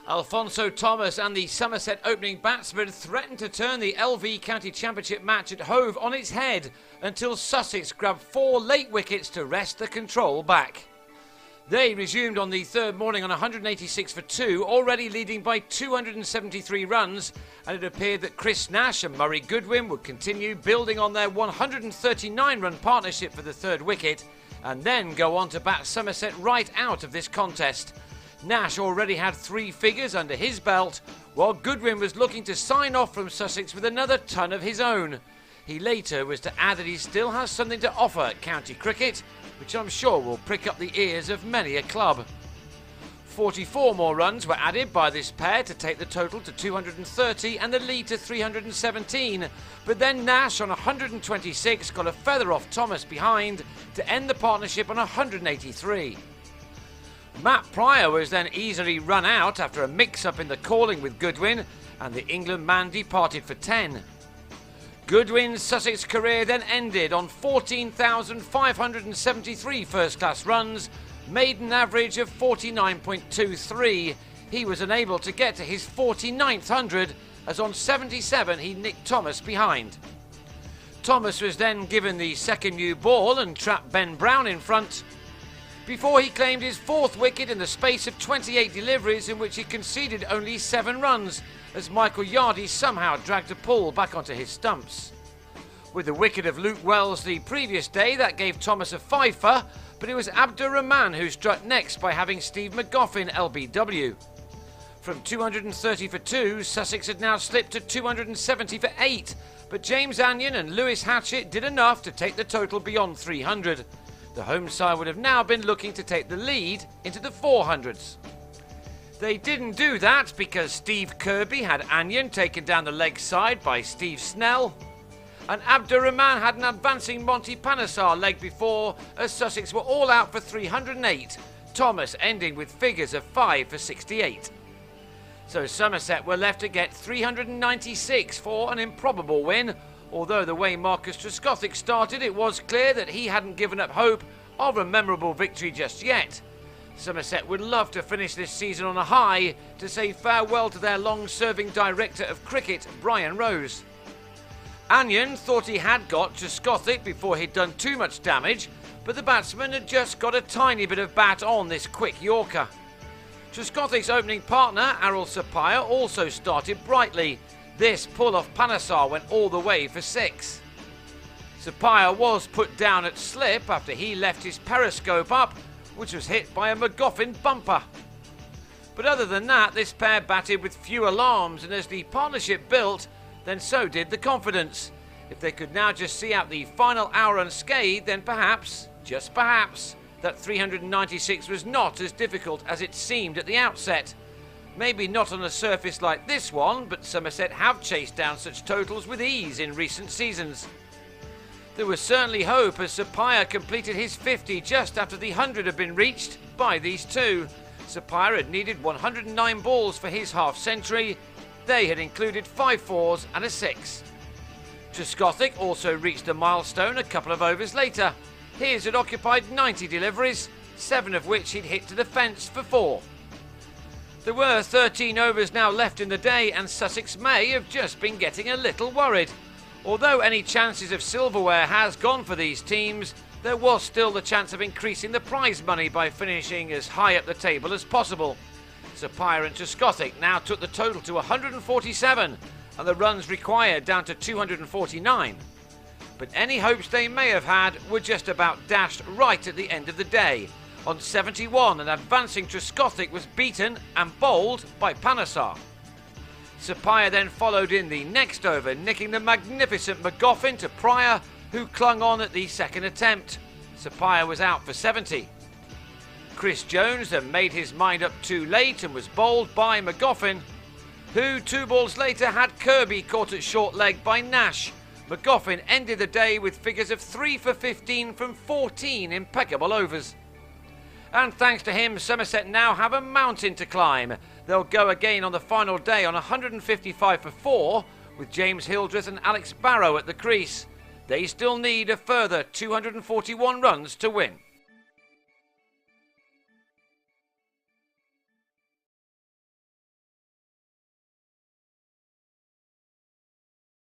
Alfonso Thomas and the Somerset opening batsman threatened to turn the LV County Championship match at Hove on its head until Sussex grabbed 4 late wickets to wrest the control back. They resumed on the third morning on 186 for 2, already leading by 273 runs, and it appeared that Chris Nash and Murray Goodwin would continue building on their 139-run partnership for the third wicket, and then go on to bat Somerset right out of this contest. Nash already had 3 figures under his belt, while Goodwin was looking to sign off from Sussex with another ton of his own. He later was to add that he still has something to offer at county cricket, which I'm sure will prick up the ears of many a club. 44 more runs were added by this pair to take the total to 230 and the lead to 317, but then Nash on 126 got a feather off Thomas behind to end the partnership on 183. Matt Pryor was then easily run out after a mix-up in the calling with Goodwin, and the England man departed for 10. Goodwin's Sussex career then ended on 14,573 first-class runs, made an average of 49.23. He was unable to get to his 49th 100, as on 77 he nicked Thomas behind. Thomas was then given the second new ball and trapped Ben Brown in front, before he claimed his 4th wicket in the space of 28 deliveries, in which he conceded only 7 runs, as Michael Yardie somehow dragged a pull back onto his stumps. With the wicket of Luke Wells the previous day, that gave Thomas a fifer, but it was Abdur Rahman who struck next by having Steve McGoffin LBW. From 230 for 2, Sussex had now slipped to 270 for 8, but James Anyon and Lewis Hatchett did enough to take the total beyond 300. The home side would have now been looking to take the lead into the 400s. They didn't do that because Steve Kirby had Anyon taken down the leg side by Steve Snell, and Abdur Rahman had an advancing Monty Panesar leg before, as Sussex were all out for 308, Thomas ending with figures of 5 for 68. So Somerset were left to get 396 for an improbable win, although the way Marcus Trescothick started, it was clear that he hadn't given up hope of a memorable victory just yet. Somerset would love to finish this season on a high to say farewell to their long-serving director of cricket, Brian Rose. Anyon thought he had got Trescothick before he'd done too much damage, but the batsman had just got a tiny bit of bat on this quick Yorker. Trescothick's opening partner, Arul Sapaya, also started brightly. This pull off Panesar went all the way for 6. Sapaya was put down at slip after he left his periscope up, which was hit by a McGoffin bumper. But other than that, this pair batted with few alarms, and as the partnership built, then so did the confidence. If they could now just see out the final hour unscathed, then perhaps, just perhaps, that 396 was not as difficult as it seemed at the outset. Maybe not on a surface like this one, but Somerset have chased down such totals with ease in recent seasons. There was certainly hope as Sapaya completed his 50 just after the 100 had been reached by these two. Sapaya had needed 109 balls for his half-century. They had included 5 fours and a 6. Trescothick also reached the milestone a couple of overs later. His had occupied 90 deliveries, 7 of which he'd hit to the fence for 4. There were 13 overs now left in the day, and Sussex may have just been getting a little worried. Although any chances of silverware has gone for these teams, there was still the chance of increasing the prize money by finishing as high up the table as possible. Sapaya and Trescothick now took the total to 147 and the runs required down to 249. But any hopes they may have had were just about dashed right at the end of the day. On 71, an advancing Trescothick was beaten and bowled by Panesar. Sapaya then followed in the next over, nicking the magnificent McGoffin to Pryor, who clung on at the second attempt. Sapaya was out for 70. Chris Jones then made his mind up too late and was bowled by McGoffin, who 2 balls later had Kirby caught at short leg by Nash. McGoffin ended the day with figures of 3 for 15 from 14 impeccable overs. And thanks to him, Somerset now have a mountain to climb. They'll go again on the final day on 155 for 4, with James Hildreth and Alex Barrow at the crease. They still need a further 241 runs to win.